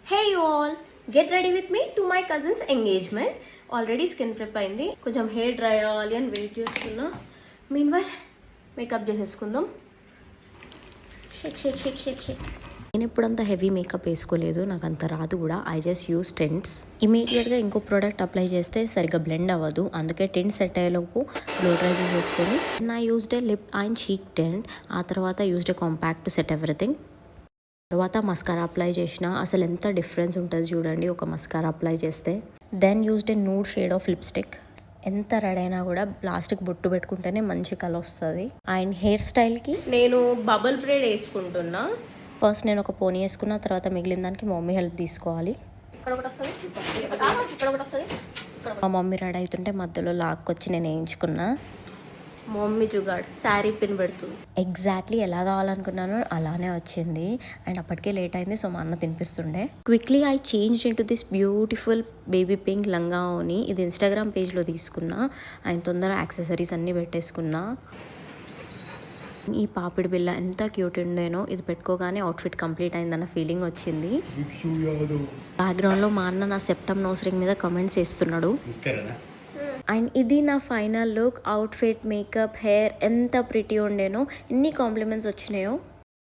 Hey you all, get ready with me to my cousin's engagement. Already skin prep అయింది, కొంచెం hair dry అవ్వాలి అని wait చేస్తున్నా. Mean while makeup చేసేసుకుందాం. షేక్ షేక్ షేక్ షేక్ షేక్. నేను ఎప్పుడంతా హెవీ మేకప్ వేసుకోలేదు, నాకు అంత రాదు కూడా. I just use tints. ఇమీడియట్గా ఇంకో ప్రోడక్ట్ అప్లై చేస్తే సరిగ్గా బ్లెండ్ అవ్వదు, అందుకే టెంట్ సెట్ అయ్యేలోపు బ్లో డ్రై చేసేసుకొని నా used a lip and cheek tint. ఆ తర్వాత used a compact to set everything. తర్వాత మస్కారా అప్లై చేసిన అసలు ఎంత డిఫరెన్స్ ఉంటుంది చూడండి ఒక మస్కారా అప్లై చేస్తే. Then used a nude shade of lipstick. ఎంత రెడీ అయినా కూడా లాస్ట్కి బొట్టు పెట్టుకుంటేనే మంచి కలర్ వస్తుంది. అండ్ హెయిర్ స్టైల్కి నేను బబుల్ బ్రేడ్ వేసుకుంటున్నా. ఫస్ట్ నేను ఒక పోనీ వేసుకున్న తర్వాత మిగిలిన దానికి మా మమ్మీ హెల్ప్ తీసుకోవాలి. మా మమ్మీ రెడీ అవుతుంటే మధ్యలో లాక్కొచ్చి నేను వేయించుకున్నా. మమ్మీ జుగాడ్ శారీ పిన్ పెడుతుంది. ఎగ్జాక్ట్లీ ఎలా కావాలనుకున్నానో అలానే వచ్చింది. అండ్ అప్పటికే లేట్ అయింది, సో మా అన్న తినిపిస్తుండే. Quickly I change into this beautiful baby pink లంగా ఓని. ఇది ఇన్స్టాగ్రామ్ పేజ్లో తీసుకున్నా. ఆయన తొందర యాక్సెసరీస్ అన్నీ పెట్టేసుకున్నా. ఈ పాపిడి బిల్ల ఎంత క్యూట్ ఉండేనో, ఇది పెట్టుకోగానే అవుట్ఫిట్ కంప్లీట్ అయిందన్న ఫీలింగ్ వచ్చింది. బ్యాక్గ్రౌండ్లో మా అన్న నా సెప్టమ్ నోస్ రింగ్ మీద కమెంట్స్ వేస్తున్నాడు. అండ్ ఇది నా final look. Outfit, makeup, hair ఎంత ప్రిటీ ఉండేనో, ఎన్ని కాంప్లిమెంట్స్ వచ్చినాయో.